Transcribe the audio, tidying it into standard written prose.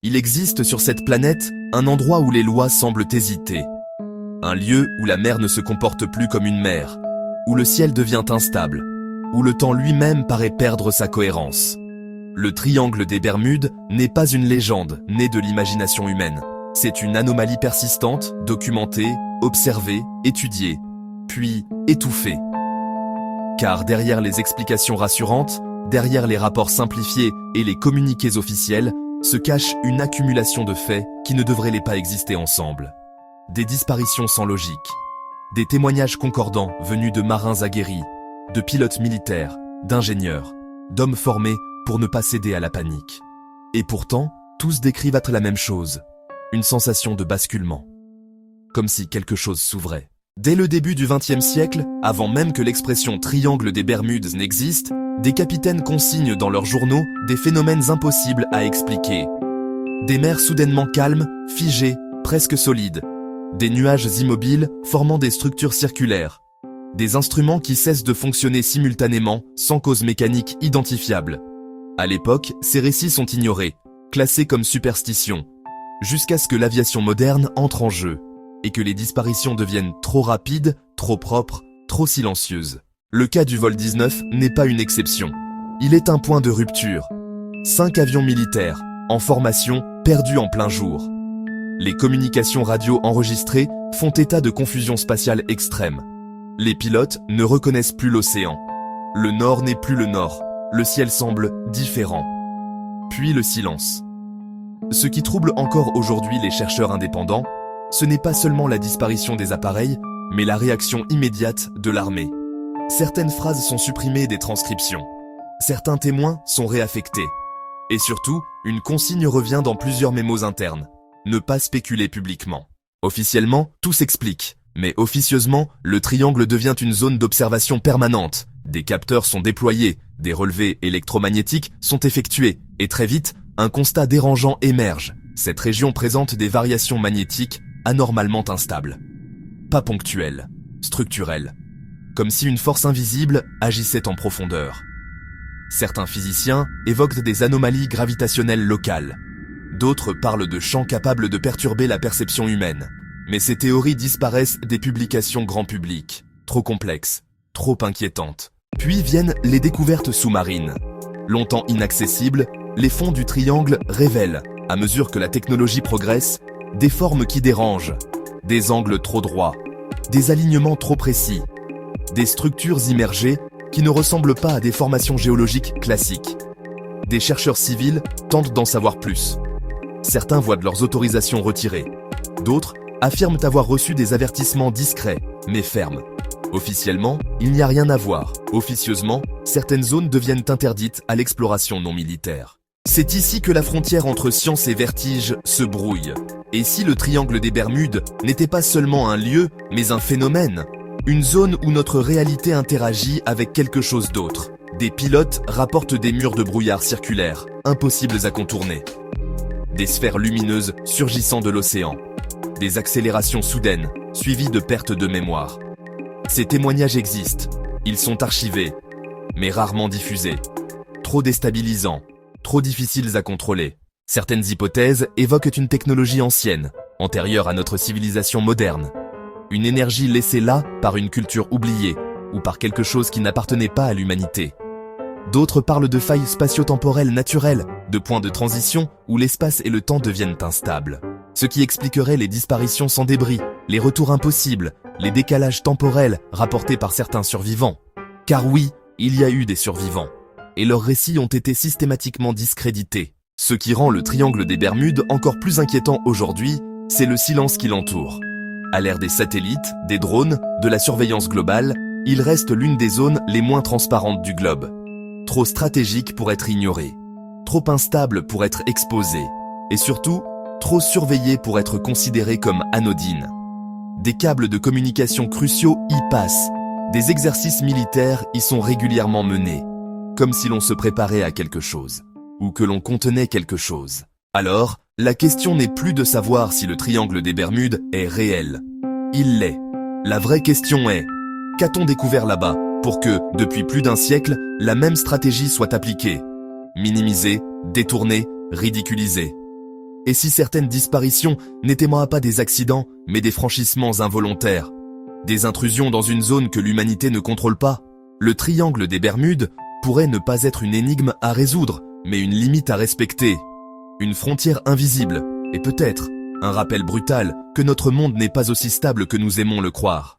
Il existe sur cette planète un endroit où les lois semblent hésiter. Un lieu où la mer ne se comporte plus comme une mer, où le ciel devient instable, où le temps lui-même paraît perdre sa cohérence. Le triangle des Bermudes n'est pas une légende née de l'imagination humaine. C'est une anomalie persistante, documentée, observée, étudiée, puis étouffée. Car derrière les explications rassurantes, derrière les rapports simplifiés et les communiqués officiels, se cache une accumulation de faits qui ne devraient pas exister ensemble. Des disparitions sans logique, des témoignages concordants venus de marins aguerris, de pilotes militaires, d'ingénieurs, d'hommes formés pour ne pas céder à la panique. Et pourtant, tous décrivent la même chose, une sensation de basculement. Comme si quelque chose s'ouvrait. Dès le début du XXe siècle, avant même que l'expression « triangle des Bermudes » n'existe, des capitaines consignent dans leurs journaux des phénomènes impossibles à expliquer. Des mers soudainement calmes, figées, presque solides. Des nuages immobiles formant des structures circulaires. Des instruments qui cessent de fonctionner simultanément sans cause mécanique identifiable. À l'époque, ces récits sont ignorés, classés comme superstitions, jusqu'à ce que l'aviation moderne entre en jeu, et que les disparitions deviennent trop rapides, trop propres, trop silencieuses. Le cas du vol 19 n'est pas une exception. Il est un point de rupture. 5 avions militaires, en formation, perdus en plein jour. Les communications radio enregistrées font état de confusion spatiale extrême. Les pilotes ne reconnaissent plus l'océan. Le nord n'est plus le nord. Le ciel semble différent. Puis le silence. Ce qui trouble encore aujourd'hui les chercheurs indépendants, ce n'est pas seulement la disparition des appareils, mais la réaction immédiate de l'armée. Certaines phrases sont supprimées des transcriptions. Certains témoins sont réaffectés. Et surtout, une consigne revient dans plusieurs mémos internes. Ne pas spéculer publiquement. Officiellement, tout s'explique. Mais officieusement, le triangle devient une zone d'observation permanente. Des capteurs sont déployés, des relevés électromagnétiques sont effectués, et très vite, un constat dérangeant émerge. Cette région présente des variations magnétiques anormalement instables. Pas ponctuelles, structurelles. Comme si une force invisible agissait en profondeur. Certains physiciens évoquent des anomalies gravitationnelles locales. D'autres parlent de champs capables de perturber la perception humaine. Mais ces théories disparaissent des publications grand public, trop complexes, trop inquiétantes. Puis viennent les découvertes sous-marines. Longtemps inaccessibles, les fonds du triangle révèlent, à mesure que la technologie progresse, des formes qui dérangent, des angles trop droits, des alignements trop précis, des structures immergées qui ne ressemblent pas à des formations géologiques classiques. Des chercheurs civils tentent d'en savoir plus. Certains voient de leurs autorisations retirées. D'autres affirment avoir reçu des avertissements discrets, mais fermes. Officiellement, il n'y a rien à voir. Officieusement, certaines zones deviennent interdites à l'exploration non militaire. C'est ici que la frontière entre science et vertige se brouille. Et si le triangle des Bermudes n'était pas seulement un lieu, mais un phénomène, une zone où notre réalité interagit avec quelque chose d'autre. Des pilotes rapportent des murs de brouillard circulaires, impossibles à contourner. Des sphères lumineuses surgissant de l'océan. Des accélérations soudaines, suivies de pertes de mémoire. Ces témoignages existent, ils sont archivés, mais rarement diffusés. Trop déstabilisants, trop difficiles à contrôler. Certaines hypothèses évoquent une technologie ancienne, antérieure à notre civilisation moderne. Une énergie laissée là par une culture oubliée, ou par quelque chose qui n'appartenait pas à l'humanité. D'autres parlent de failles spatio-temporelles naturelles, de points de transition où l'espace et le temps deviennent instables. Ce qui expliquerait les disparitions sans débris, les retours impossibles, les décalages temporels rapportés par certains survivants. Car oui, il y a eu des survivants. Et leurs récits ont été systématiquement discrédités. Ce qui rend le triangle des Bermudes encore plus inquiétant aujourd'hui, c'est le silence qui l'entoure. À l'ère des satellites, des drones, de la surveillance globale, il reste l'une des zones les moins transparentes du globe. Trop stratégique pour être ignoré. Trop instable pour être exposé. Et surtout, trop surveillée pour être considérée comme anodine. Des câbles de communication cruciaux y passent. Des exercices militaires y sont régulièrement menés. Comme si l'on se préparait à quelque chose. Ou que l'on contenait quelque chose. Alors, la question n'est plus de savoir si le triangle des Bermudes est réel. Il l'est. La vraie question est, qu'a-t-on découvert là-bas pour que, depuis plus d'un siècle, la même stratégie soit appliquée? Minimisée, détournée, ridiculisée. Et si certaines disparitions n'étaient moi pas des accidents, mais des franchissements involontaires? Des intrusions dans une zone que l'humanité ne contrôle pas? Le triangle des Bermudes pourrait ne pas être une énigme à résoudre, mais une limite à respecter. Une frontière invisible, et peut-être un rappel brutal que notre monde n'est pas aussi stable que nous aimons le croire.